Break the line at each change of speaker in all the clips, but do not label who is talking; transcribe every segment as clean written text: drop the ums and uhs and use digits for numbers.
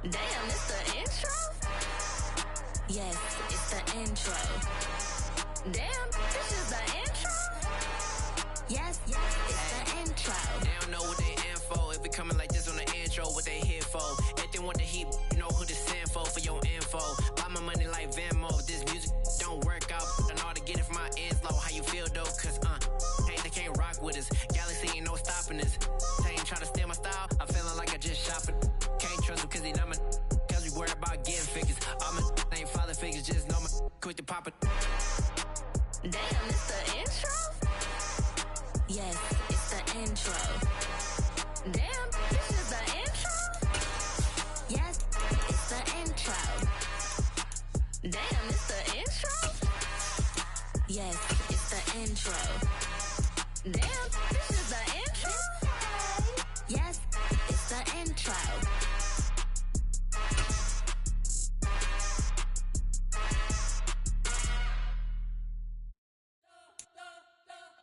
Damn, it's the intro? Yes, it's the intro. Damn, this is the intro? Yes, it's the intro.
They don't know what they in for. If we coming like this on the intro, what they here for? If they want the heat, you know who to send for your info. Buy my money like Venmo. If this music don't work out, I know how to get it from my ends low. How you feel though? Cause hey, they can't rock with us. Galaxy ain't no stopping us. They ain't try to steal my style. I'm feeling like I just shopping. Can't trust him cause he not my. Cause we worried about getting figures. All my ain't father figures, just know my quick to pop it.
Damn, it's the intro? Yes, it's the intro. Damn, this is the intro? Yes, it's the intro. Damn, it's the intro? Yes, it's the intro. Damn, this is the intro? Yes, it's the intro.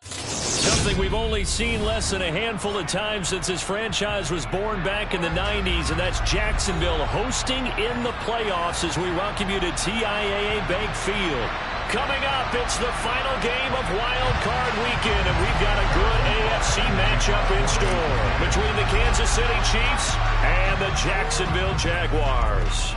Something we've only seen less than a handful of times since this franchise was born back in the 90s, and that's Jacksonville hosting in the playoffs as we welcome you to TIAA Bank Field. Coming up, it's the final game of Wildcard Weekend, and we've got a good AFC matchup in store between the Kansas City Chiefs and the Jacksonville Jaguars.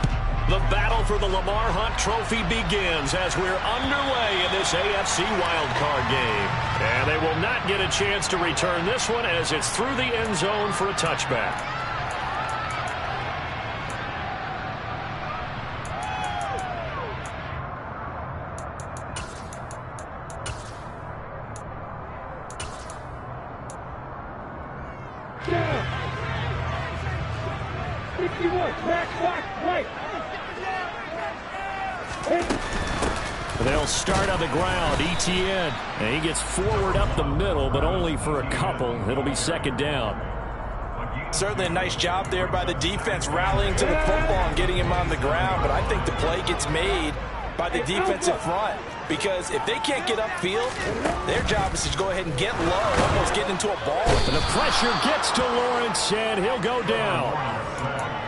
The battle for the Lamar Hunt Trophy begins as we're underway in this AFC wildcard game. And they will not get a chance to return this one as it's through the end zone for a touchback. They'll start on the ground. Etienne. And he gets forward up the middle, but only for a couple. It'll be second down.
Certainly a nice job there by the defense rallying to the football and getting him on the ground. But I think the play gets made by the defensive front. Because if they can't get upfield, their job is to go ahead and get low, almost get into a ball.
And the pressure gets to Lawrence, and he'll go down.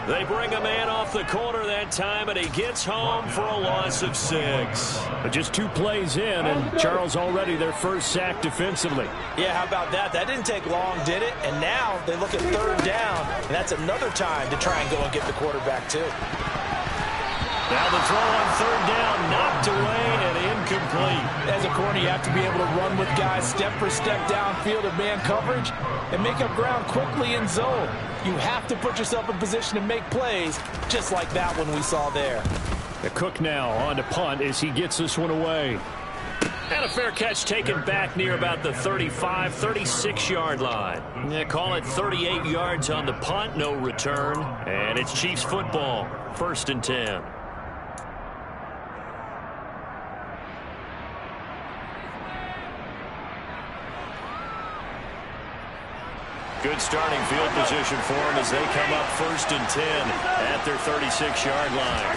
They bring a man off the corner that time, and he gets home for a loss of 6. But just 2 plays in, and Charles already their first sack defensively.
Yeah, how about that? That didn't take long, did it? And now they look at third down, and that's another time to try and go and get the quarterback, too.
Now the throw on third down, knocked away and incomplete.
As a corner, you have to be able to run with guys step for step downfield of man coverage and make up ground quickly in zone. You have to put yourself in position to make plays, just like that one we saw there.
The Cook now on to punt as he gets this one away. And a fair catch taken back near about the 35, 36-yard line. Yeah, call it 38 yards on the punt, no return. And it's Chiefs football, 1st and 10. Good starting field position for them as they come up 1st and 10 at their 36-yard line.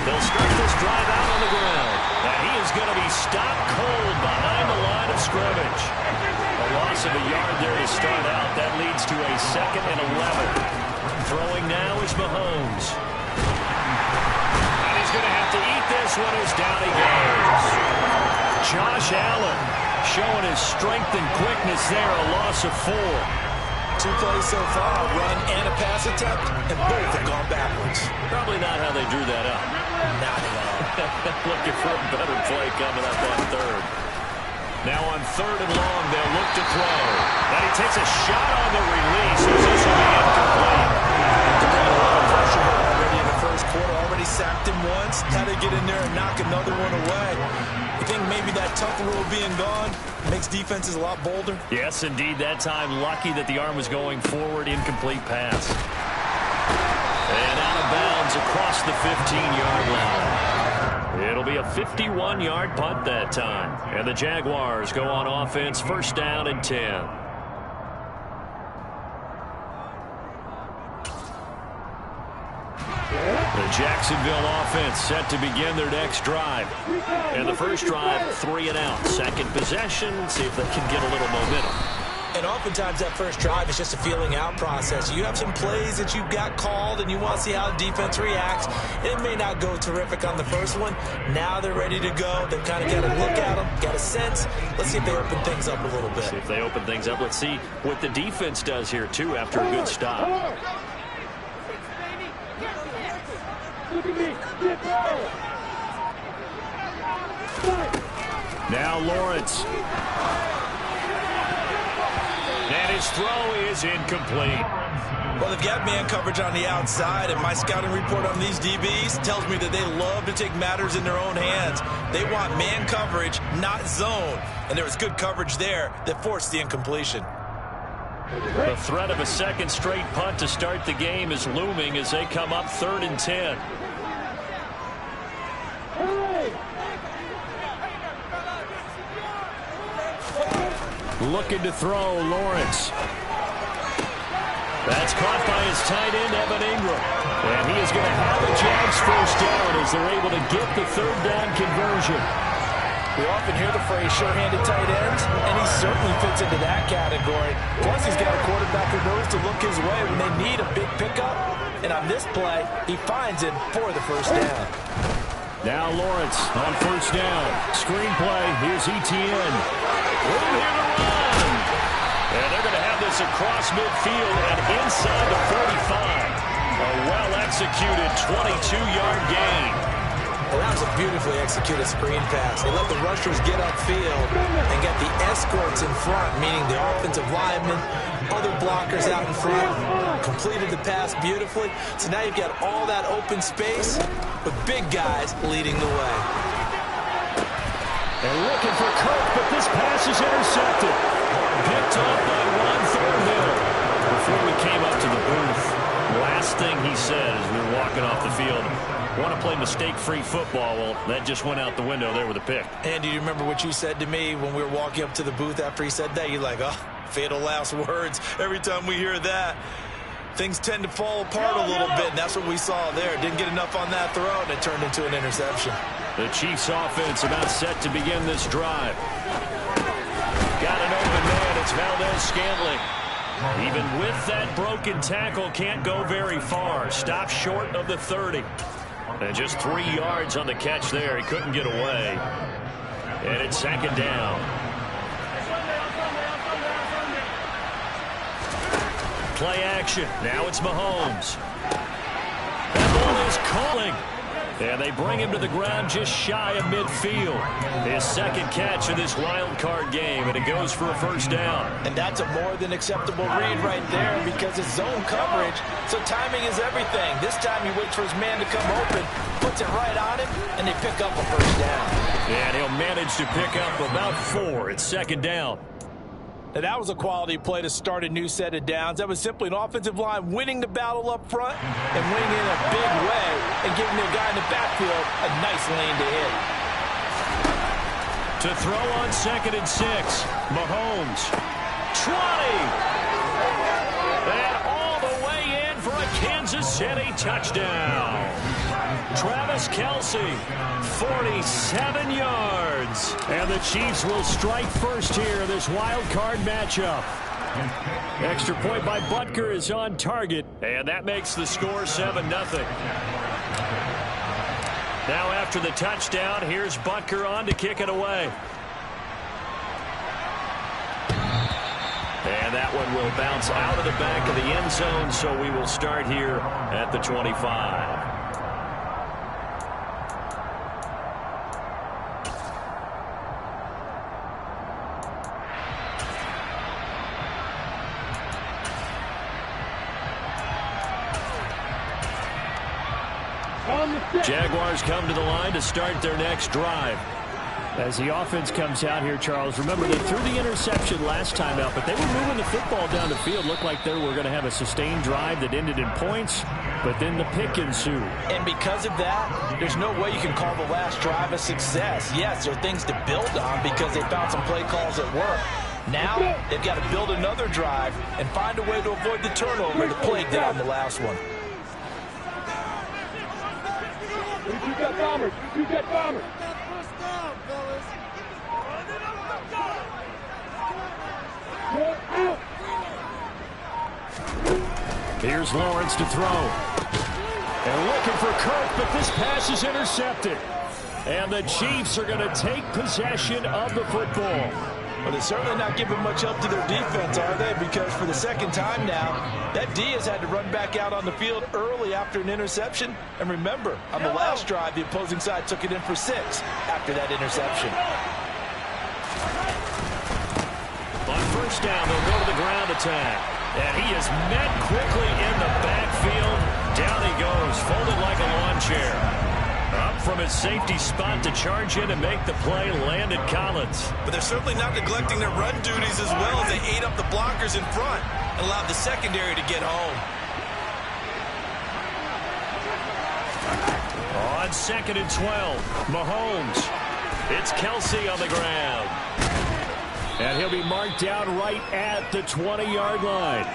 They'll start this drive out on the ground. Now he is going to be stopped cold behind the line of scrimmage. A loss of a yard there to start out. That leads to a 2nd and 11. Throwing now is Mahomes. And he's going to have to eat this one as down he goes. Josh Allen showing his strength and quickness there, a loss of 4.
2 plays so far, a run and a pass attempt, and both have gone backwards.
Probably not how they drew that up.
Not at all.
Looking for a better play coming up on 3rd. Now on 3rd and long, they'll look to throw. And he takes a shot on the release as this will be incomplete.
A lot of pressure already in the first quarter. Already sacked him once. Had to get in there and knock another one away. I think maybe that tuck rule being gone makes defenses a lot bolder.
Yes, indeed. That time, lucky that the arm was going forward. Incomplete pass. And out of bounds across the 15-yard line. It'll be a 51-yard punt that time. And the Jaguars go on offense, 1st down and 10. The Jacksonville offense set to begin their next drive. And the first drive, 3 and out. Second possession, see if they can get a little momentum.
And oftentimes that first drive is just a feeling out process. You have some plays that you've got called and you want to see how the defense reacts. It may not go terrific on the first one. Now they're ready to go. They've kind of got to look at them, got a sense. Let's see if they open things up a little bit.
See if they open things up. Let's see what the defense does here, too, after a good stop. Now Lawrence. And his throw is incomplete.
Well, they've got man coverage on the outside, and my scouting report on these DBs tells me that they love to take matters in their own hands. They want man coverage, not zone. And there was good coverage there that forced the incompletion.
The threat of a second straight punt to start the game is looming as they come up 3rd and 10. Looking to throw, Lawrence. That's caught by his tight end, Evan Ingram. And he is going to have a Jags first down as they're able to get the 3rd down conversion.
We often hear the phrase sure-handed tight ends, and he certainly fits into that category. Plus, he's got a quarterback who knows to look his way when they need a big pickup. And on this play, he finds it for the first down.
Now Lawrence on first down. Screen play. Here's Etienne. Room here to run. And they're going to have this across midfield and inside the 45. A well-executed 22-yard gain.
Well, that was a beautifully executed screen pass. They let the rushers get upfield and get the escorts in front, meaning the offensive linemen, other blockers out in front, completed the pass beautifully. So now you've got all that open space with big guys leading the way.
They're looking for Kirk, but this pass is intercepted. Picked up by Ron Thornhill. Before we came up to the booth, last thing he said as we were walking off the field, want to play mistake-free football. Well, that just went out the window there with a pick.
And do you remember what you said to me when we were walking up to the booth after he said that? You're like, oh, fatal last words. Every time we hear that, things tend to fall apart a little bit, and that's what we saw there. Didn't get enough on that throw, and it turned into an interception.
The Chiefs offense about set to begin this drive. Got an open man. It's Valdez-Scantling. Even with that broken tackle, can't go very far. Stop short of the 30. And just 3 yards on the catch there. He couldn't get away. And it's 2nd down. Play action. Now it's Mahomes. That ball is calling. And they bring him to the ground just shy of midfield. His 2nd catch of this wild card game, and it goes for a first down.
And that's a more than acceptable read right there because it's zone coverage, so timing is everything. This time he waits for his man to come open, puts it right on him, and they pick up a first down.
And he'll manage to pick up about 4. It's 2nd down.
Now, that was a quality play to start a new set of downs. That was simply an offensive line winning the battle up front and winning in a big way and giving the guy in the backfield a nice lane to hit.
To throw on 2nd and 6, Mahomes. 20! And all the way in for a Kansas City touchdown. Travis Kelce, 47 yards. And the Chiefs will strike first here in this wild card matchup. Extra point by Butker is on target. And that makes the score 7-0. Now after the touchdown, here's Butker on to kick it away. And that one will bounce out of the back of the end zone, so we will start here at the 25. Jaguars come to the line to start their next drive. As the offense comes out here, Charles, remember they threw the interception last time out, but they were moving the football down the field. Looked like they were going to have a sustained drive that ended in points, but then the pick ensued.
And because of that, there's no way you can call the last drive a success. Yes, there are things to build on because they found some play calls that work. Now, they've got to build another drive and find a way to avoid the turnover that plagued it on the last one.
You got bombers. You got bombers. Get out.
Here's Lawrence to throw. And looking for Kirk, but this pass is intercepted. And the Chiefs are going to take possession of the football.
Well, they're certainly not giving much help to their defense, are they? Because for the second time now, that D has had to run back out on the field early after an interception. And remember, on the last drive, the opposing side took it in for 6 after that interception.
On first down, they'll go to the ground attack. And he is met quickly in the backfield. Down he goes, folded like a lawn chair. Up from his safety spot to charge in and make the play, landed Collins.
But they're certainly not neglecting their run duties as well as they ate up the blockers in front and allowed the secondary to get home.
On 2nd and 12, Mahomes. It's Kelsey on the ground. And he'll be marked down right at the 20-yard line.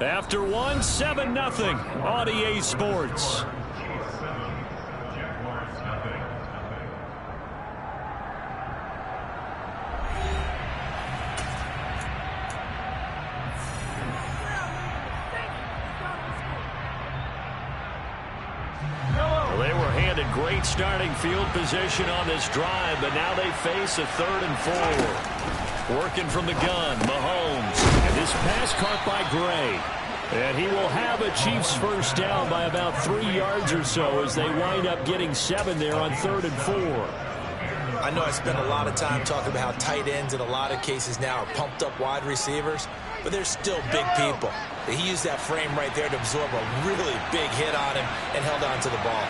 After one, 7-0 on EA Sports. Great starting field position on this drive, but now they face a 3rd and 4. Working from the gun, Mahomes. And this pass caught by Gray. And he will have a Chiefs first down by about 3 yards or so as they wind up getting 7 there on 3rd and 4.
I know I spent a lot of time talking about how tight ends in a lot of cases now are pumped up wide receivers, but they're still big people. He used that frame right there to absorb a really big hit on him and held on to the ball.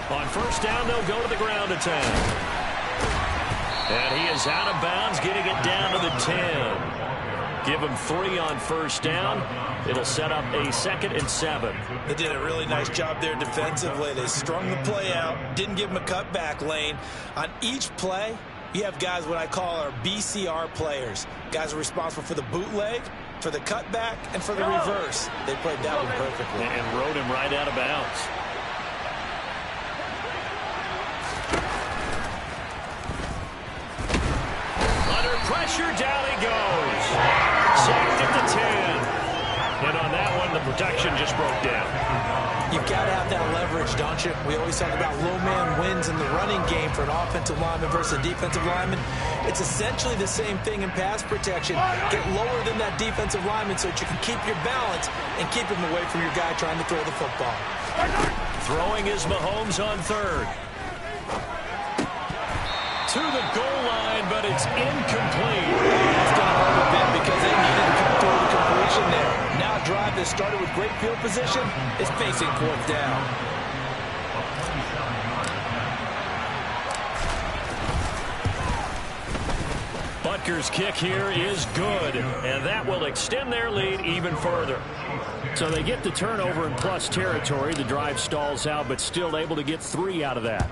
On first down, they'll go to the ground attack. And he is out of bounds, getting it down to the 10. Give him 3 on first down. It'll set up a 2nd and 7.
They did a really nice job there defensively. They strung the play out, didn't give him a cutback lane. On each play, you have guys what I call our BCR players. Guys are responsible for the bootleg, for the cutback, and for the reverse. They played that one perfectly.
And rode him right out of bounds. Pressure, down he goes. Sacked at the 10. And on that one, the protection just broke down.
You've got to have that leverage, don't you? We always talk about low man wins in the running game for an offensive lineman versus a defensive lineman. It's essentially the same thing in pass protection. Get lower than that defensive lineman so that you can keep your balance and keep him away from your guy trying to throw the football.
Throwing is Mahomes on 3rd. To the goal line, but it's incomplete.
It's going to hurt a bit because they needed to come through the completion there. Now a drive that started with great field position is facing 4th down.
Butker's kick here is good, and that will extend their lead even further. So they get the turnover in plus territory. The drive stalls out, but still able to get 3 out of that.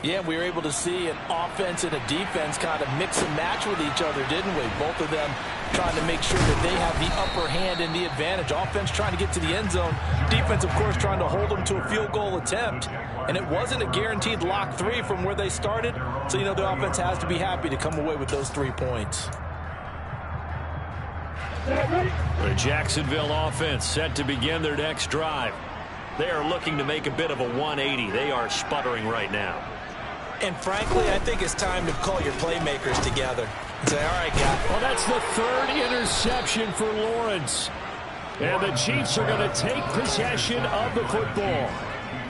Yeah, we were able to see an offense and a defense kind of mix and match with each other, didn't we? Both of them trying to make sure that they have the upper hand and the advantage. Offense trying to get to the end zone. Defense, of course, trying to hold them to a field goal attempt. And it wasn't a guaranteed lock 3 from where they started. So, you know, the offense has to be happy to come away with those 3 points.
The Jacksonville offense set to begin their next drive. They are looking to make a bit of a 180. They are sputtering right now.
And frankly, I think it's time to call your playmakers together and say, all right, guys.
Well, that's the 3rd interception for Lawrence. And the Chiefs are going to take possession of the football.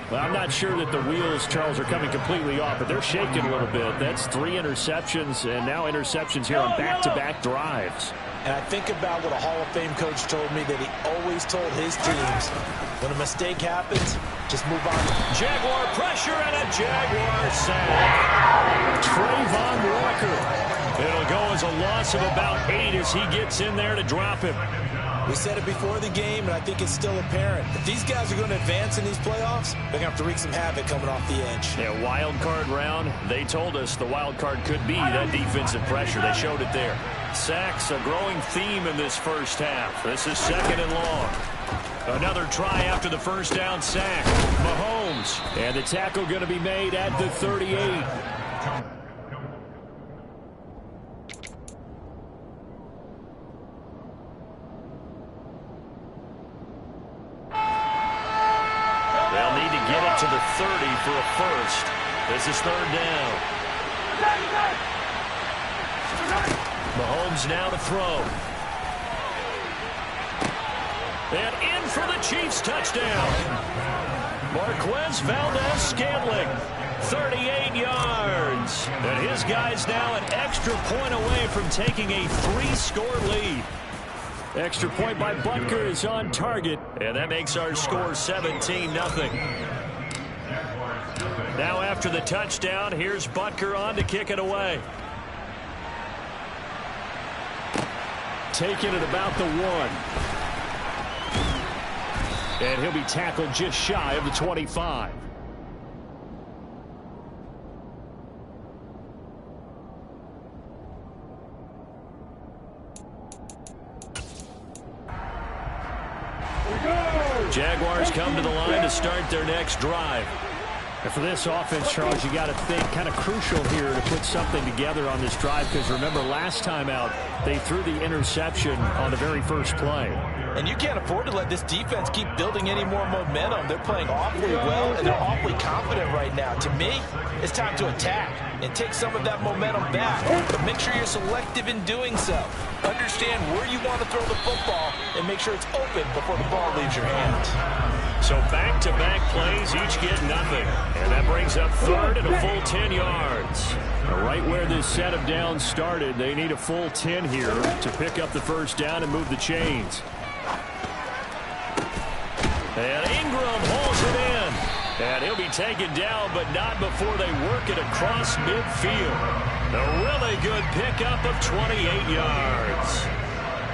Well, I'm not sure that the wheels, Charles, are coming completely off, but they're shaking a little bit. That's 3 interceptions, and now interceptions here on back-to-back drives.
And I think about what a Hall of Fame coach told me that he always told his teams, when a mistake happens, just move on.
Jaguar pressure and a Jaguar sack. Trayvon Walker. It'll go as a loss of about 8 as he gets in there to drop him.
We said it before the game, and I think it's still apparent. If these guys are going to advance in these playoffs, they're going to have to wreak some havoc coming off the edge.
Yeah, wild card round. They told us the wild card could be that defensive pressure. They showed it there. Sacks, a growing theme in this first half. This is 2nd and long. Another try after the first down sack. Mahomes. And the tackle going to be made at the 38. to the 30 for a first. This is third down. Mahomes now to throw. And in for the Chiefs touchdown. Marquez Valdez-Scantling, 38 yards. And his guy's now an extra point away from taking a 3-score lead. Extra point by Butker is on target, and that makes our score 17-0. Now after the touchdown, here's Butker on to kick it away. Taking it about the 1. And he'll be tackled just shy of the 25. Jaguars come to the line to start their next drive. And for this offense, Charles, you got to think kind of crucial here to put something together on this drive, because remember last time out they threw the interception on the very first play.
And you can't afford to let this defense keep building any more momentum. They're playing awfully well, and they're awfully confident right now. To me, it's time to attack and take some of that momentum back. But make sure you're selective in doing so. Understand where you want to throw the football and make sure it's open before the ball leaves your hands.
So back-to-back plays, each get nothing. And that brings up third and a full 10 yards. Right where this set of downs started, they need a full 10 here to pick up the first down and move the chains. And Ingram hauls it in. And he'll be taken down, but not before they work it across midfield. A really good pickup of 28 yards.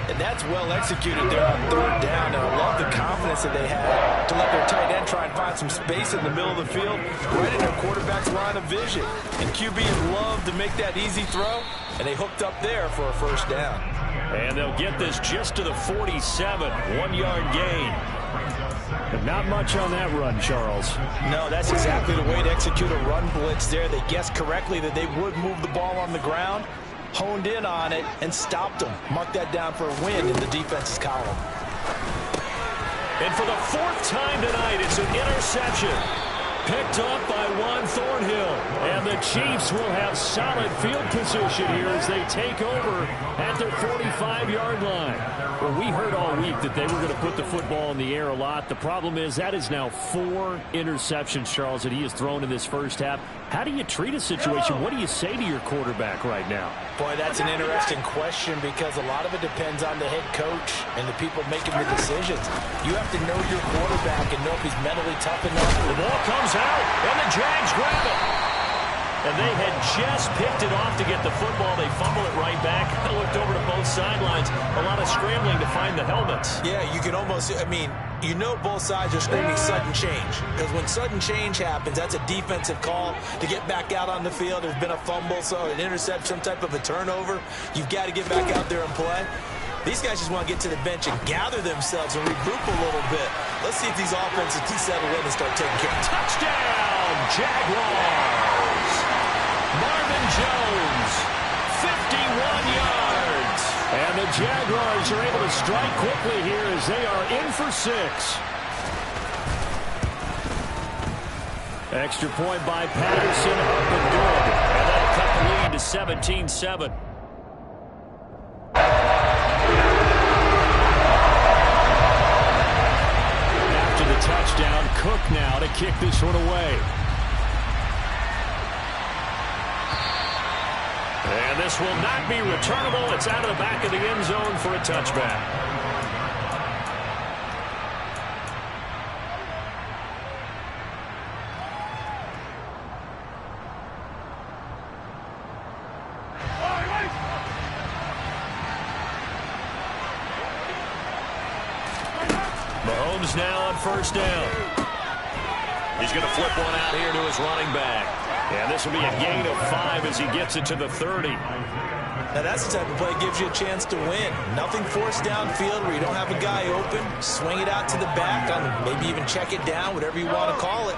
And that's well executed there on third down. And I love the confidence that they had to let their tight end try and find some space in the middle of the field, right in their quarterback's line of vision. And QBs love to make that easy throw, and they hooked up there for a first down.
And they'll get this just to the 47, 1-yard gain. But not much on that run, Charles.
No, that's exactly the way to execute a run blitz there. They guessed correctly that they would move the ball on the ground, honed in on it, and stopped them. Mark that down for a win in the defense's column.
And for the 4th time tonight, it's an interception. Picked up by Juan Thornhill. And the Chiefs will have solid field position here as they take over at their 45-yard line. Well, we heard all week that they were going to put the football in the air a lot. The problem is that is now 4 interceptions, Charles, that he has thrown in this first half. How do you treat a situation? What do you say to your quarterback right now?
Boy, that's an interesting question, because a lot of it depends on the head coach and the people making the decisions. You have to know your quarterback and know if he's mentally tough enough.
The ball comes out, and the Jags grab it. And they had just picked it off to get the football. They fumble it right back. I looked over to both sidelines. A lot of scrambling to find the helmets.
Yeah, you can almost, you know both sides are screaming sudden change. Because when sudden change happens, that's a defensive call to get back out on the field. There's been a fumble, so an interception, some type of a turnover. You've got to get back out there and play. These guys just want to get to the bench and gather themselves and regroup a little bit. Let's see if these offenses can settle in and start taking care of it.
Touchdown, Jaguars! Marvin Jones, 51 yards. And the Jaguars are able to strike quickly here as they are in for 6. Extra point by Patterson, up and good. And that'll cut the lead to 17-7. After the touchdown, Cook now to kick this one away. And this will not be returnable. It's out of the back of the end zone for a touchback. Mahomes now on first down. He's going to flip one out here to his running back. And this will be a gain of 5 as he gets it to the 30.
Now that's the type of play that gives you a chance to win. Nothing forced downfield where you don't have a guy open. Swing it out to the back, maybe even check it down, whatever you want to call it.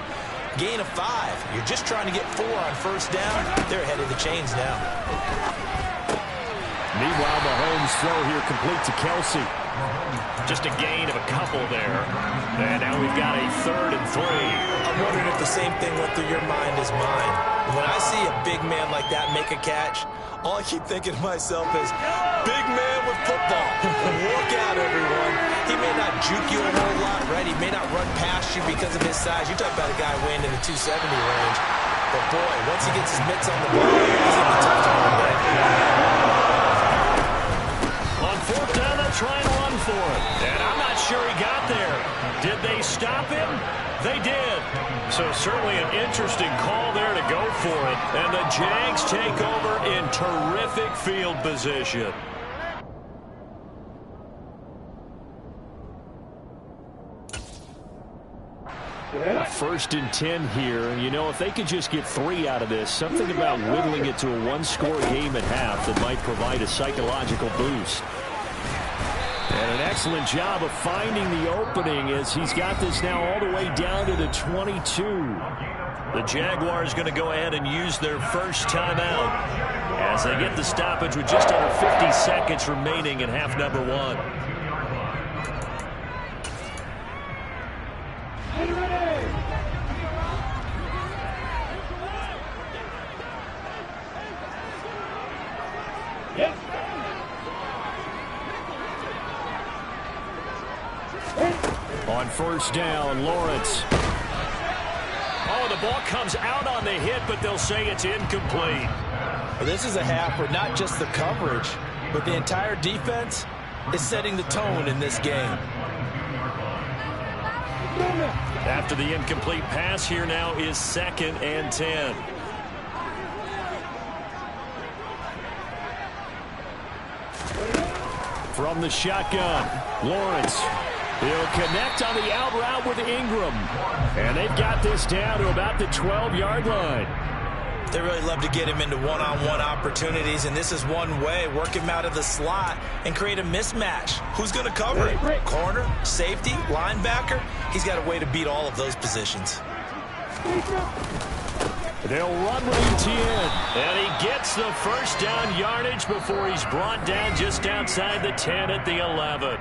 Gain of 5. You're just trying to get 4 on first down. They're ahead of the chains now.
Meanwhile, Mahomes' throw here complete to Kelsey. Just a gain of a couple there. And now we've got a 3rd and 3.
I'm wondering if the same thing went through your mind as mine. When I see a big man like that make a catch, all I keep thinking to myself is, big man with football. Look out, everyone. He may not juke you a whole lot, right? He may not run past you because of his size. You talk about a guy weighing in the 270 range. But, boy, once he gets his mitts on the ball, he's going to be tough to run with.
On 4th down, they'll try and run for it. And I'm not sure he got there. Did they stop him? They did. So certainly an interesting call there to go for it. And the Jags take over in terrific field position. First and 10 here. And, you know, if they could just get 3 out of this, something about whittling it to a 1-score game at half that might provide a psychological boost. And an excellent job of finding the opening as he's got this now all the way down to the 22. The Jaguars going to go ahead and use their first timeout as they get the stoppage with just under 50 seconds remaining in half number 1. On 1st down, Lawrence. Oh, the ball comes out on the hit, but they'll say it's incomplete.
Well, this is a half where not just the coverage, but the entire defense is setting the tone in this game.
After the incomplete pass, here now is 2nd and 10. From the shotgun, Lawrence. He'll connect on the out route with Ingram. And they've got this down to about the 12-yard line.
They really love to get him into one-on-one opportunities, and this is one way. Work him out of the slot and create a mismatch. Who's going to cover it? Corner, safety, linebacker? He's got a way to beat all of those positions.
They'll run with Etienne. And he gets the first down yardage before he's brought down just outside the 10 at the 11.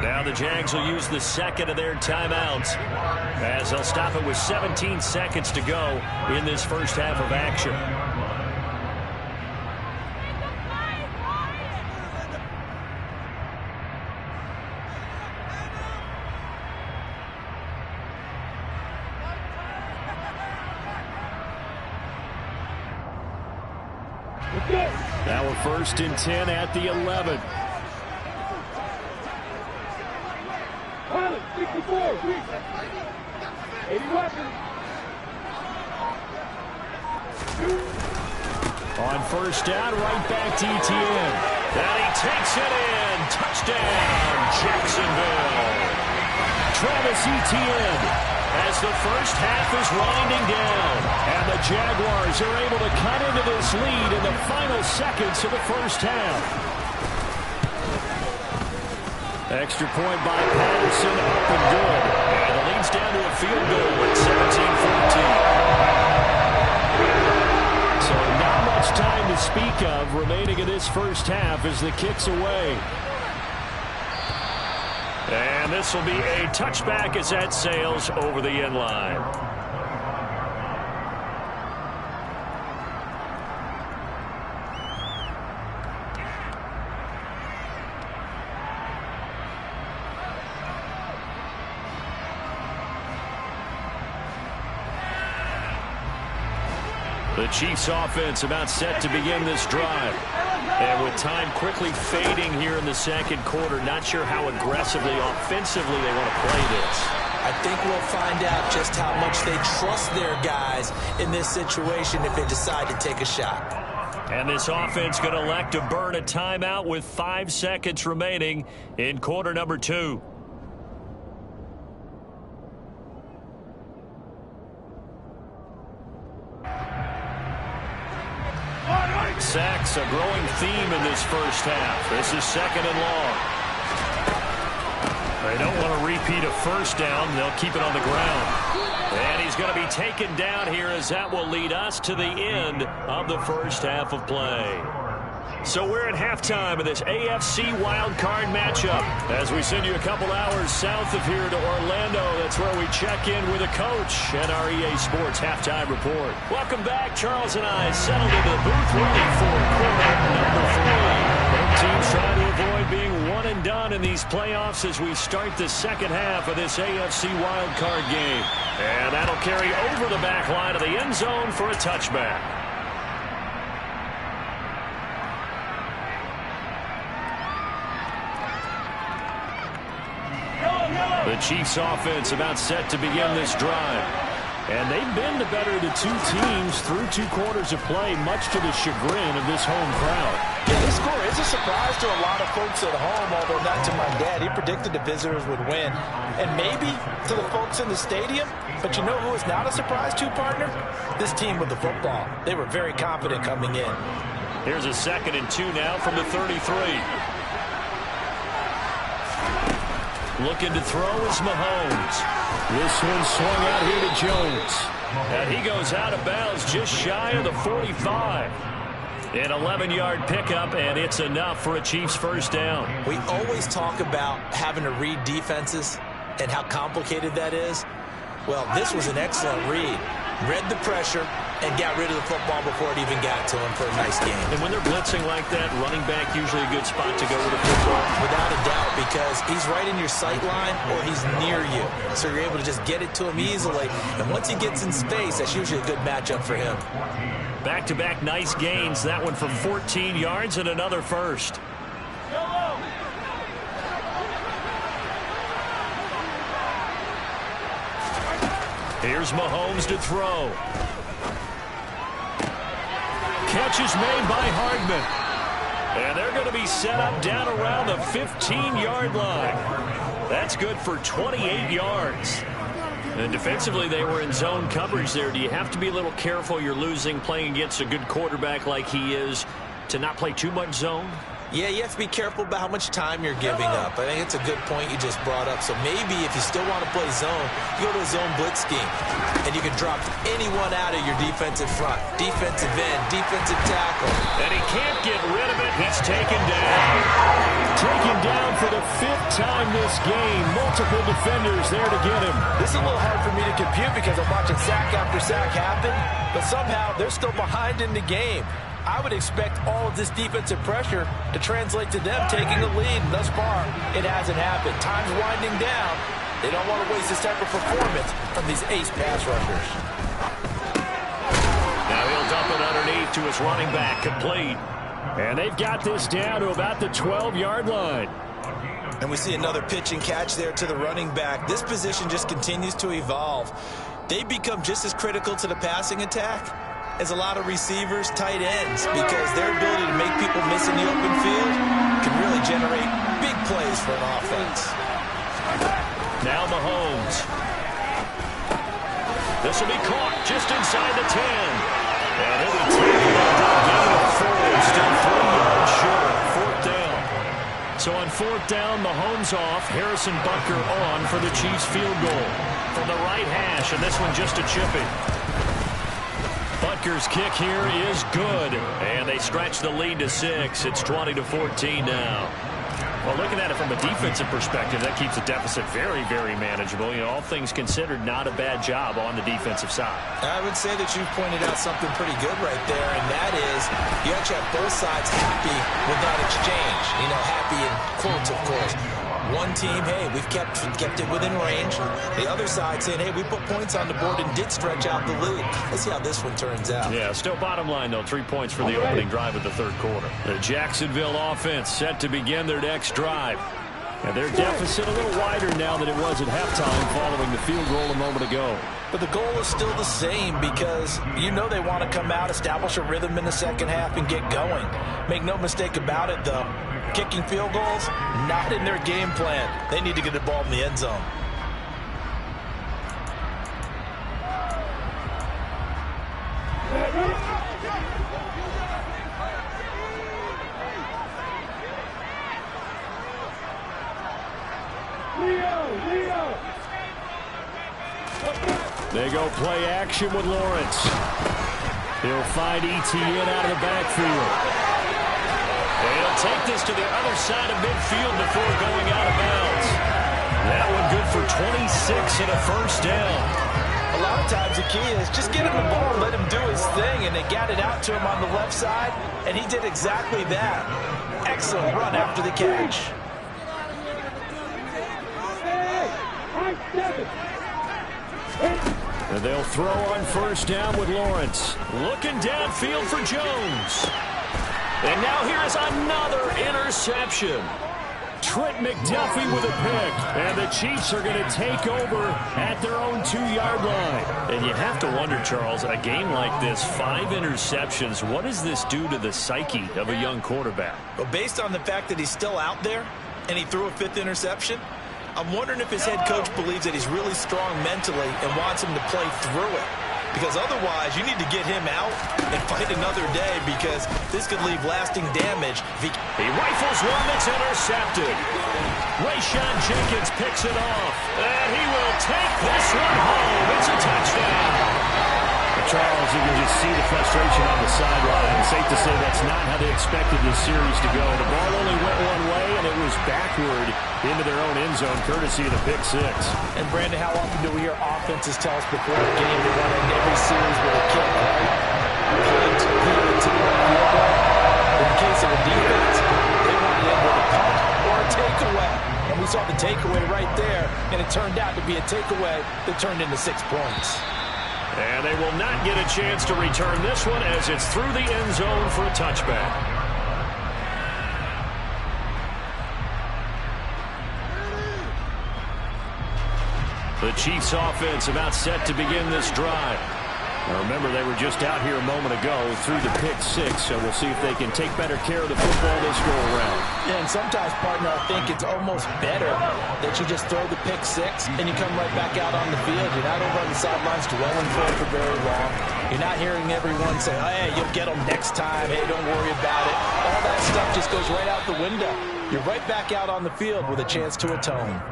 Now the Jags will use the 2nd of their timeouts as they'll stop it with 17 seconds to go in this first half of action. Now we're 1st and 10 at the 11.
64, 80 weapons.
On 1st down, right back to Etienne. And he takes it in. Touchdown, Jacksonville. Travis Etienne as the first half is winding down. And the Jaguars are able to cut into this lead in the final seconds of the first half. Extra point by Patterson, up and good. And the lead's down to a field goal at 17-14. So not much time to speak of remaining in this first half as the kick's away. And this will be a touchback as that sails over the end line. The Chiefs offense about set to begin this drive. And with time quickly fading here in the second quarter, not sure how aggressively, offensively they want to play this.
I think we'll find out just how much they trust their guys in this situation if they decide to take a shot.
And this offense going to elect to burn a timeout with 5 seconds remaining in quarter number 2. Sacks, a growing theme in this first half. This is 2nd and long. They don't want to repeat a first down. They'll keep it on the ground. And he's going to be taken down here as that will lead us to the end of the first half of play. So we're at halftime of this AFC Wildcard matchup. As we send you a couple hours south of here to Orlando, that's where we check in with a coach and our EA Sports Halftime Report. Welcome back. Charles and I settled into the booth ready for quarter number 3. Both teams trying to avoid being one and done in these playoffs as we start the second half of this AFC Wildcard game. And that'll carry over the back line of the end zone for a touchback. The Chiefs offense about set to begin this drive. And they've been the better of the two teams through 2 quarters of play, much to the chagrin of this home crowd.
Yeah, this score is a surprise to a lot of folks at home, although not to my dad. He predicted the visitors would win. And maybe to the folks in the stadium. But you know who is not a surprise to, partner? This team with the football. They were very confident coming in.
Here's a 2nd and 2 now from the 33. Looking to throw is Mahomes. This one swung out here to Jones. And he goes out of bounds just shy of the 45. An 11-yard pickup, and it's enough for a Chiefs first down.
We always talk about having to read defenses and how complicated that is. Well, this was an excellent read. Read the pressure and got rid of the football before it even got to him for a nice game.
And when they're blitzing like that, running back usually a good spot to go with the football.
Without a doubt, because he's right in your sight line or he's near you. So you're able to just get it to him easily. And once he gets in space, that's usually a good matchup for him.
Back-to-back nice gains. That one for 14 yards and another first. Here's Mahomes to throw. Catch is made by Hardman. And they're going to be set up down around the 15-yard line. That's good for 28 yards. And defensively, they were in zone coverage there. Do you have to be a little careful? You're losing, playing against a good quarterback like he is, to not play too much zone?
Yeah, you have to be careful about how much time you're giving up. I think it's a good point you just brought up. So maybe if you still want to play zone, you go to a zone blitz scheme. And you can drop anyone out of your defensive front. Defensive end, defensive tackle.
And he can't get rid of it. He's taken down. Taken down for the 5th time this game. Multiple defenders there to get him.
This is a little hard for me to compute because I'm watching sack after sack happen. But somehow they're still behind in the game. I would expect all of this defensive pressure to translate to them taking the lead. And thus far, it hasn't happened. Time's winding down. They don't want to waste this type of performance from these ace pass rushers.
Now he'll dump it underneath to his running back, complete. And they've got this down to about the 12-yard line.
And we see another pitch and catch there to the running back. This position just continues to evolve. They become just as critical to the passing attack as a lot of receivers, tight ends, because their ability to make people miss in the open field can really generate big plays for an offense.
Now Mahomes. This will be caught just inside the 10. And he'll be taken after a gain of 4. Still 3 yards short. 4th down. So on 4th down, Mahomes off. Harrison Butker on for the Chiefs field goal. From the right hash, and this one just a chippy. Butker's kick here is good. And they stretch the lead to 6. It's 20-14 now. Well, looking at it from a defensive perspective, that keeps the deficit very, very manageable. You know, all things considered, not a bad job on the defensive side.
I would say that you pointed out something pretty good right there, and that is you actually have both sides happy with that exchange. You know, happy in quotes, of course. One team, hey, we've kept it within range. The other side saying, hey, we put points on the board and did stretch out the lead. Let's see how this one turns out.
Yeah, still bottom line, though, 3 points for the opening drive of the 3rd quarter. The Jacksonville offense set to begin their next drive. And their deficit a little wider now than it was at halftime following the field goal a moment ago.
But the goal is still the same because you know they want to come out, establish a rhythm in the second half, and get going. Make no mistake about it, though. Kicking field goals, not in their game plan. They need to get the ball in the end zone.
They go play action with Lawrence. He'll find ETN out of the backfield. They'll take this to the other side of midfield before going out of bounds. That one good for 26 and a first down.
A lot of times the key is just get him the ball, let him do his thing, and they got it out to him on the left side, and he did exactly that. Excellent run after the catch.
And they'll throw on first down with Lawrence. Looking downfield for Jones. And now here's another interception. Trent McDuffie with a pick. And the Chiefs are going to take over at their own 2-yard line. And you have to wonder, Charles, a game like this, 5 interceptions, what does this do to the psyche of a young quarterback?
Well, based on the fact that he's still out there and he threw a 5th interception, I'm wondering if his head coach believes that he's really strong mentally and wants him to play through it. Because otherwise, you need to get him out and fight another day, because this could leave lasting damage.
He rifles one that's intercepted. Rayshon Jenkins picks it off. And he will take this one home. It's a touchdown. Charles, you can just see the frustration on the sideline. It's safe to say that's not how they expected this series to go. The ball only went one way, and it was backward into their own end zone, courtesy of the pick 6.
And, Brandon, how often do we hear offenses tell us before the game they want to end every series with a kick, right? Punt, in the case of a defense, they want to end with a punt or a takeaway. And we saw the takeaway right there, and it turned out to be a takeaway that turned into 6 points.
And they will not get a chance to return this one as it's through the end zone for a touchback. The Chiefs offense about set to begin this drive. Now remember, they were just out here a moment ago through the pick 6, so we'll see if they can take better care of the football this go-around.
Yeah, and sometimes, partner, I think it's almost better that you just throw the pick 6 and you come right back out on the field. You're not over on the sidelines dwelling for it for very long. You're not hearing everyone say, oh, hey, you'll get them next time. Hey, don't worry about it. All that stuff just goes right out the window. You're right back out on the field with a chance to atone.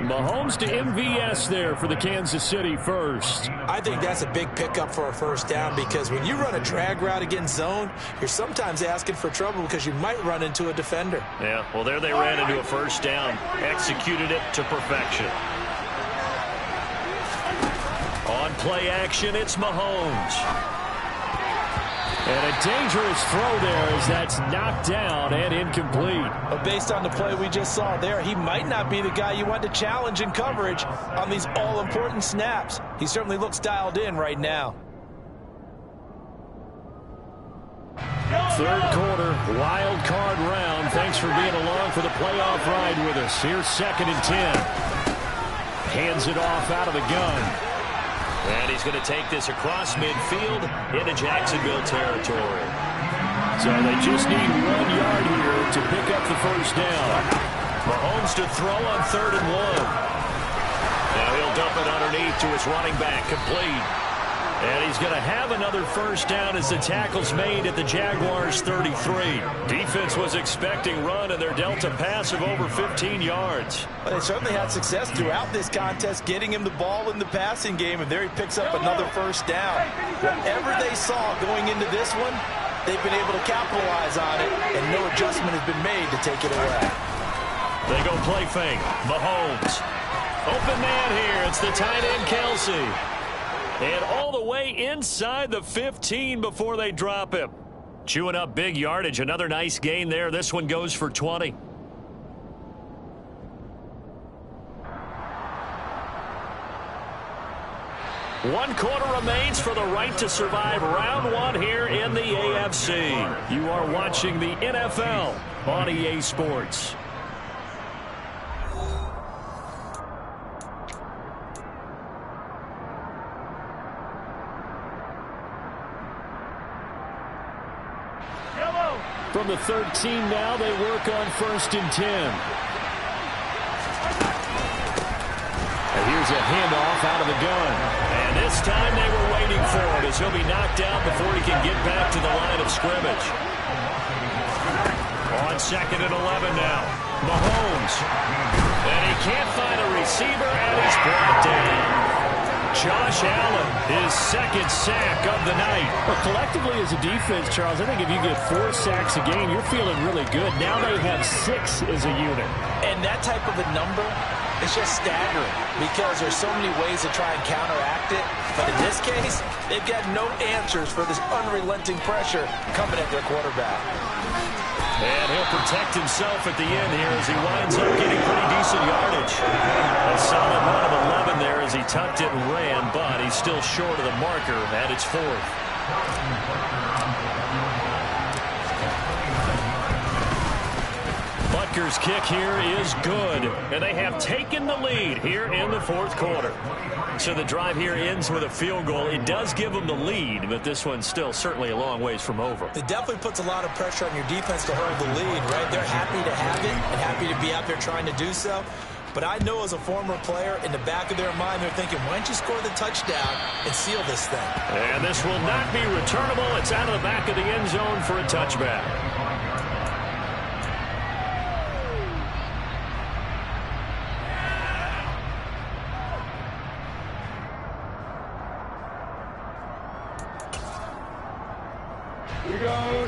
Mahomes to MVS there for the Kansas City first.
I think that's a big pickup for a first down, because when you run a drag route against zone, you're sometimes asking for trouble because you might run into a defender.
Yeah, well, there they ran into a first down. Executed it to perfection. On play action, it's Mahomes. And a dangerous throw there as that's knocked down and incomplete.
But based on the play we just saw there, he might not be the guy you want to challenge in coverage on these all-important snaps. He certainly looks dialed in right now.
Third quarter, wild card round. Thanks for being along for the playoff ride with us. Here's 2nd and 10. Hands it off out of the gun. And he's going to take this across midfield into Jacksonville territory. So they just need 1 yard here to pick up the first down. Mahomes to throw on 3rd and 1. Now he'll dump it underneath to his running back, complete. And he's going to have another first down as the tackle's made at the Jaguars' 33. Defense was expecting run, and they're dealt a pass of over 15 yards.
Well, they certainly had success throughout this contest, getting him the ball in the passing game, and there he picks up another first down. Whatever they saw going into this one, they've been able to capitalize on it, and no adjustment has been made to take it away.
They go play fake. Mahomes. Open man here. It's the tight end, Kelsey. And all the way inside the 15 before they drop him. Chewing up big yardage. Another nice gain there. This one goes for 20. One quarter remains for the right to survive round 1 here in the AFC. You are watching the NFL on EA Sports. From the 13 now, they work on 1st and 10. And here's a handoff out of the gun. And this time they were waiting for it as he'll be knocked down before he can get back to the line of scrimmage. On 2nd and 11 now. Mahomes. And he can't find a receiver, and he's brought down. Josh Allen, his second sack of the night.
Well, collectively as a defense, Charles, I think if you get 4 sacks a game, you're feeling really good. Now they have 6 as a unit.
And that type of a number is just staggering because there's so many ways to try and counteract it. But in this case, they've got no answers for this unrelenting pressure coming at their quarterback.
And he'll protect himself at the end here as he winds up getting pretty decent yardage. A solid run of 11 there as he tucked it and ran, but he's still short of the marker at its 4th. Butker's kick here is good, and they have taken the lead here in the 4th quarter. So the drive here ends with a field goal. It does give them the lead, but this one's still certainly a long ways from over.
It definitely puts a lot of pressure on your defense to hold the lead, right? They're happy to have it and happy to be out there trying to do so. But I know as a former player, in the back of their mind, they're thinking, why don't you score the touchdown and seal this thing?
And this will not be returnable. It's out of the back of the end zone for a touchback.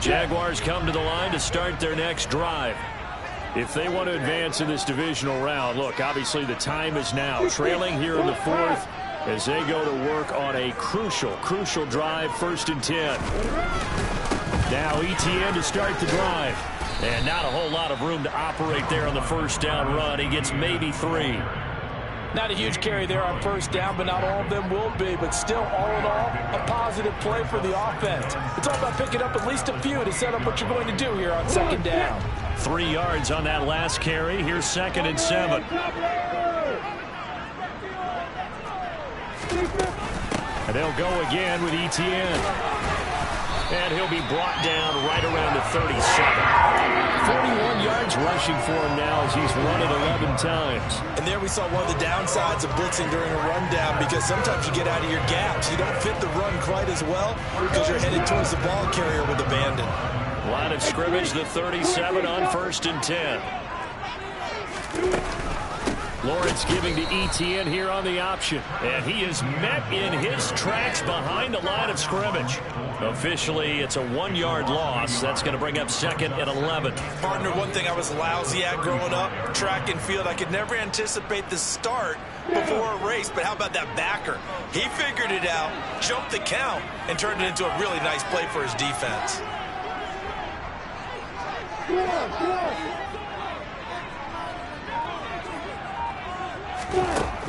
Jaguars come to the line to start their next drive. If they want to advance in this divisional round, look, obviously the time is now. Trailing here in the 4th as they go to work on a crucial drive, 1st and 10. Now ETN to start the drive. And not a whole lot of room to operate there on the 1st down run. He gets maybe 3.
Not a huge carry there on 1st down, but not all of them will be. But still, all in all, a positive play for the offense. It's all about picking up at least a few to set up what you're going to do here on 2nd down.
3 yards on that last carry. Here's 2nd and 7. And they'll go again with ETN. And he'll be brought down right around the 37. 41 yards rushing for him now as he's run it 11 times.
And there we saw one of the downsides of blitzing during a rundown, because sometimes you get out of your gaps. You don't fit the run quite as well because you're headed towards the ball carrier with abandon.
Line of scrimmage, the 37 on 1st and 10. Lawrence giving to ETN here on the option. And he is met in his tracks behind the line of scrimmage. Officially, it's a 1-yard loss. That's going to bring up 2nd and 11.
Partner, one thing I was lousy at growing up, track and field, I could never anticipate the start before a race. But how about that backer? He figured it out, jumped the count, and turned it into a really nice play for his defense.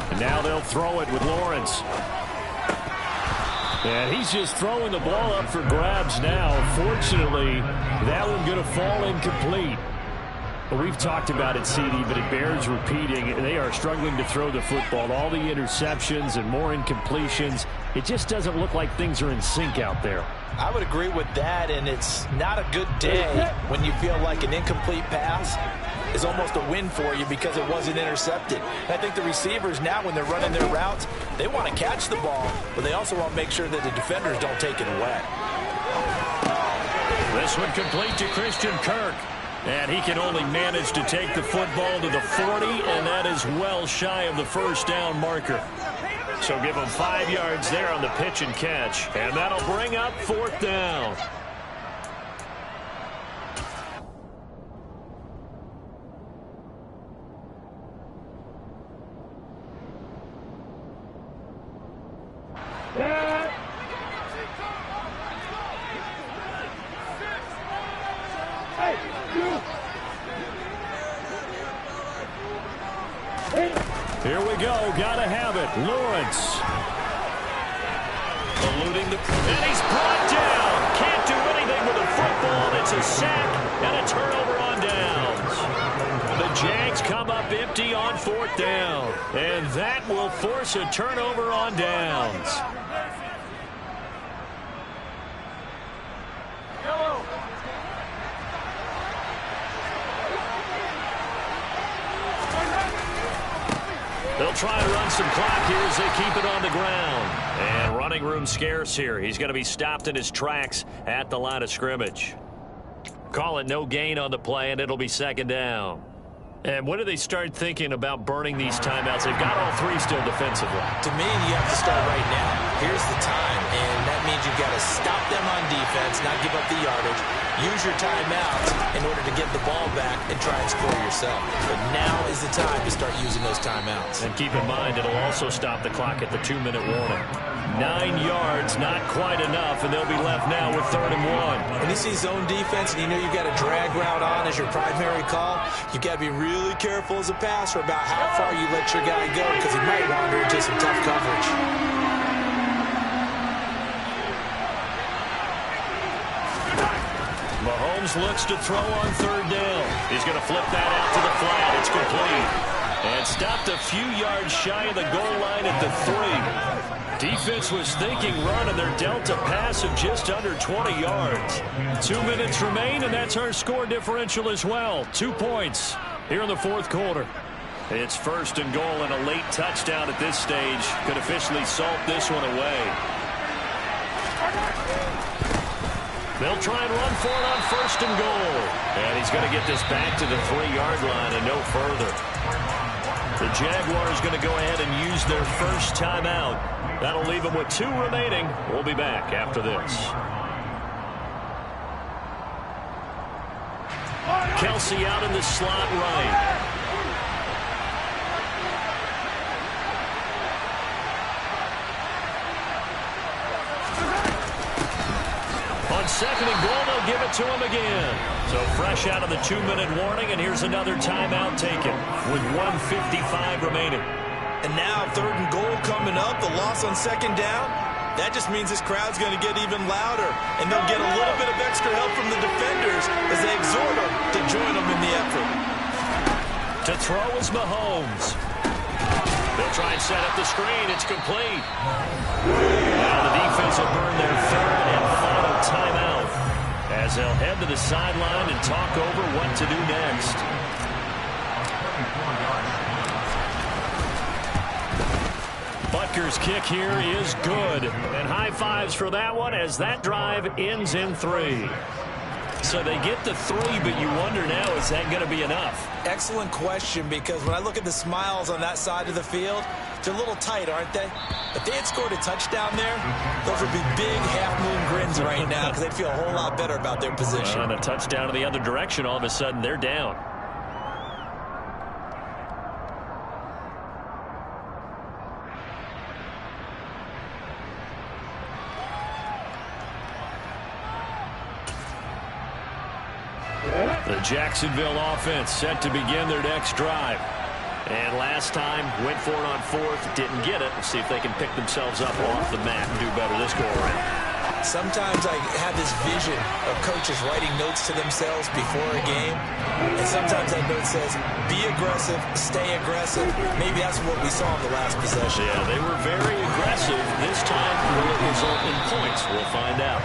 And now they'll throw it with Lawrence. And he's just throwing the ball up for grabs now. Fortunately, that one going to fall incomplete. But we've talked about it, CD, but it bears repeating. They are struggling to throw the football. All the interceptions and more incompletions. It just doesn't look like things are in sync out there.
I would agree with that, and it's not a good day when you feel like an incomplete pass is almost a win for you because it wasn't intercepted. And I think the receivers now, when they're running their routes, they want to catch the ball, but they also want to make sure that the defenders don't take it away.
This one complete to Christian Kirk. And he can only manage to take the football to the 40, and that is well shy of the 1st down marker. So give him 5 yards there on the pitch and catch, and that'll bring up 4th down. Here we go. Got to have it. Lawrence. Eluding the... And he's brought down. Can't do anything with the football. It's a sack and a turnover on downs. The Jags come up empty on 4th down. And that will force a turnover on downs. They'll try to run some clock here as they keep it on the ground. And running room scarce here. He's going to be stopped in his tracks at the line of scrimmage. Call it no gain on the play, and it'll be 2nd down. And when do they start thinking about burning these timeouts? They've got all three still defensively.
To me, you have to start right now. Here's the time, and that means you've got to stop them on defense, not give up the yardage. Use your timeouts in order to get the ball back and try and score yourself. But now is the time to start using those timeouts.
And keep in mind, it'll also stop the clock at the 2-minute warning. 9 yards, not quite enough, and they'll be left now with 3rd and 1.
When you see zone defense and you know you've got a drag route on as your primary call, you've got to be really careful as a passer about how far you let your guy go because he might wander into some tough coverage.
Mahomes looks to throw on 3rd down. He's going to flip that out to the flat. It's complete. And stopped a few yards shy of the goal line at the 3. Defense was thinking run, and they're dealt a pass of just under 20 yards. 2 minutes remain, and that's our score differential as well. 2 points here in the 4th quarter. It's 1st and goal, and a late touchdown at this stage could officially salt this one away. They'll try and run for it on 1st and goal. And he's going to get this back to the 3-yard line and no further. The Jaguars going to go ahead and use their first timeout. That'll leave them with 2 remaining. We'll be back after this. Kelsey out in the slot right. On 2nd and goal, they'll give it to him again. So fresh out of the 2-minute warning, and here's another timeout taken with 1:55 remaining.
And now 3rd and goal coming up, the loss on 2nd down. That just means this crowd's going to get even louder, and they'll get a little bit of extra help from the defenders as they exhort them to join them in the effort.
To throw is Mahomes. They'll try and set up the screen. It's complete. Now the defense will burn their 3rd and final timeout as they'll head to the sideline and talk over what to do next. Butker's kick here is good. And high fives for that one as that drive ends in 3. So they get the 3, but you wonder now, is that going to be enough?
Excellent question, because when I look at the smiles on that side of the field, they're a little tight, aren't they? If they had scored a touchdown there, those would be big half-moon grins right now because they'd feel a whole lot better about their position.
On a touchdown in the other direction, all of a sudden they're down. The Jacksonville offense set to begin their next drive. And last time, went for it on 4th, didn't get it. See if they can pick themselves up off the mat and do better this go-around.
Sometimes I have this vision of coaches writing notes to themselves before a game. And sometimes that note says, be aggressive, stay aggressive. Maybe that's what we saw in the last possession.
Yeah, they were very aggressive. This time, will it result in points? We'll find out.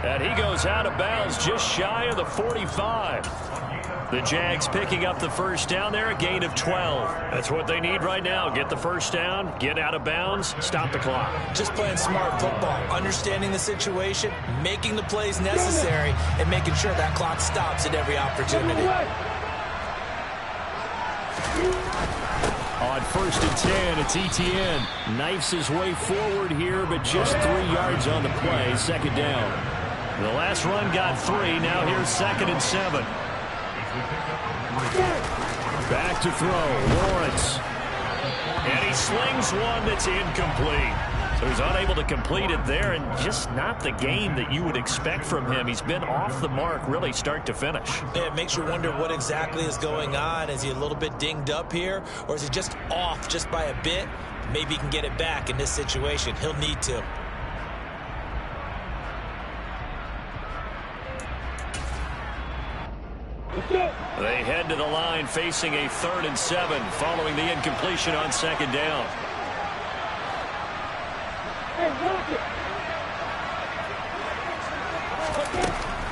And he goes out of bounds just shy of the 45. The Jags picking up the first down there, a gain of 12. That's what they need right now. Get the first down, get out of bounds, stop the clock.
Just playing smart football, understanding the situation, making the plays necessary, and making sure that clock stops at every opportunity.
On 1st and 10, it's Etienne. Knifes his way forward here, but just 3 yards on the play. 2nd down. The last run got 3. Now here's 2nd and 7. Back to throw, Lawrence. And he slings one that's incomplete. So he's unable to complete it there, and just not the game that you would expect from him. He's been off the mark really start to finish.
Yeah, it makes you wonder what exactly is going on. Is he a little bit dinged up here, or is he just off just by a bit? Maybe he can get it back in this situation. He'll need to.
They head to the line facing a 3rd and 7 following the incompletion on 2nd down.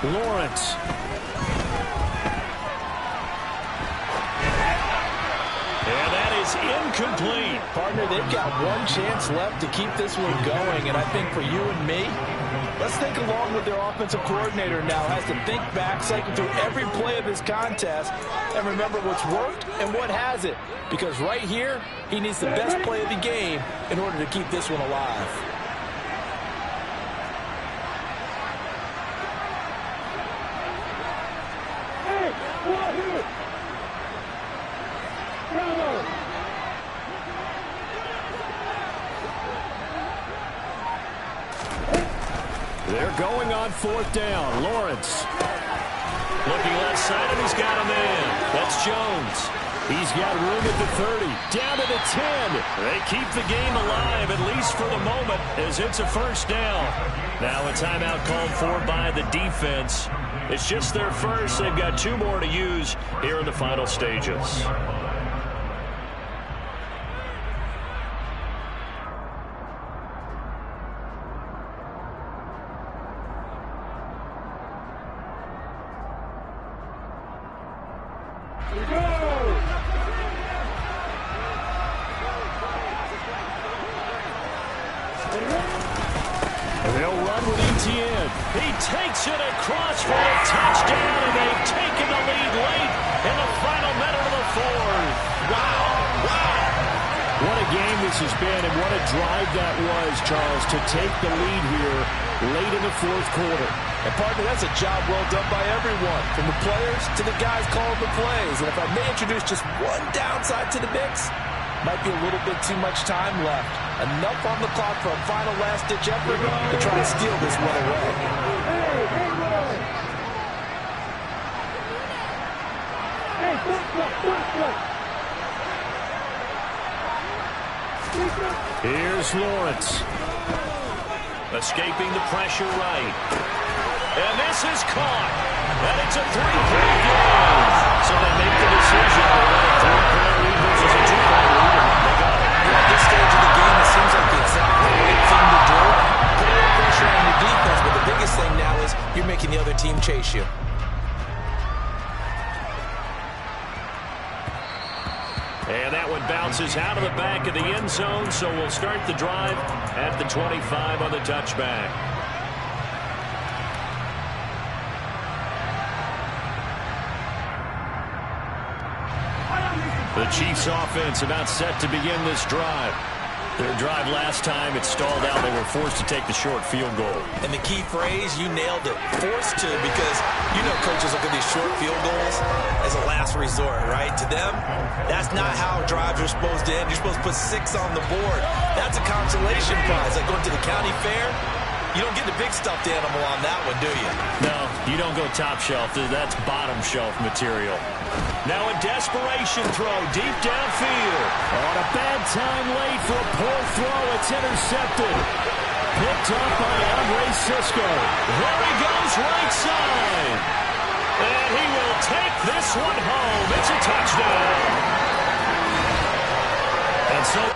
Lawrence. And that is incomplete.
Partner, they've got one chance left to keep this one going, and I think for you and me, let's think along with their offensive coordinator now. Has to think back, cycle through every play of this contest, and remember what's worked and what hasn't. Because right here, he needs the best play of the game in order to keep this one alive.
They're going on fourth down. Lawrence.
Looking left side, and he's got a man. That's Jones.
He's got room at the 30. Down to the 10.
They keep the game alive, at least for the moment, as it's a first down. Now a timeout called for by the defense. It's just their first. They've got 2 more to use here in the final stages.
They'll run with ETN.
He takes it across for a touchdown, and they've taken the lead late in the final minute of the fourth. Wow.
What a game this has been, and what a drive that was, Charles, to take the lead here late in the fourth quarter.
And, partner, that's a job well done by everyone, from the players to the guys calling the plays. And if I may introduce just one downside to the mix, might be a little bit too much time left. Enough on the clock for a final last-ditch effort to try and steal this one away.
Here's Lawrence.
Escaping the pressure right. And this is caught. And it's a 3-point game. So they make the decision. A 3-point lead versus a 2-point lead. They got it.
At this stage of the game, it seems like the exact right thing to do. Put a little pressure on your defense, but the biggest thing now is you're making the other team chase you.
And that one bounces out of the back of the end zone, so we'll start the drive at the 25 on the touchback. The Chiefs offense about set to begin this drive. Their drive last time, it stalled out. They were forced to take the short field goal.
And the key phrase, you nailed it. Forced to, because you know coaches look at these short field goals as a last resort, right? To them, that's not how drives are supposed to end. You're supposed to put 6 on the board. That's a consolation prize. Like going to the county fair, you don't get the big stuffed animal on that one, do you?
No, you don't go top shelf. That's bottom shelf material. Now a desperation throw deep downfield.
On a bad time late for a poor throw. It's intercepted. Picked up by Andre Cisco.
There he goes right side. And he will take this one home. It's a touchdown. And so...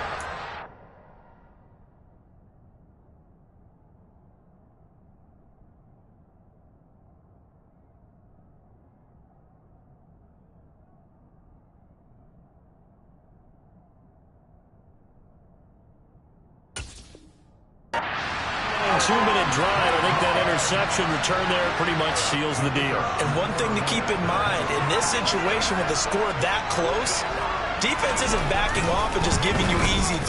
Two-minute drive. I think that interception return there pretty much seals the deal.
And one thing to keep in mind, in this situation with the score that close, defense isn't backing off and just giving you easy throws.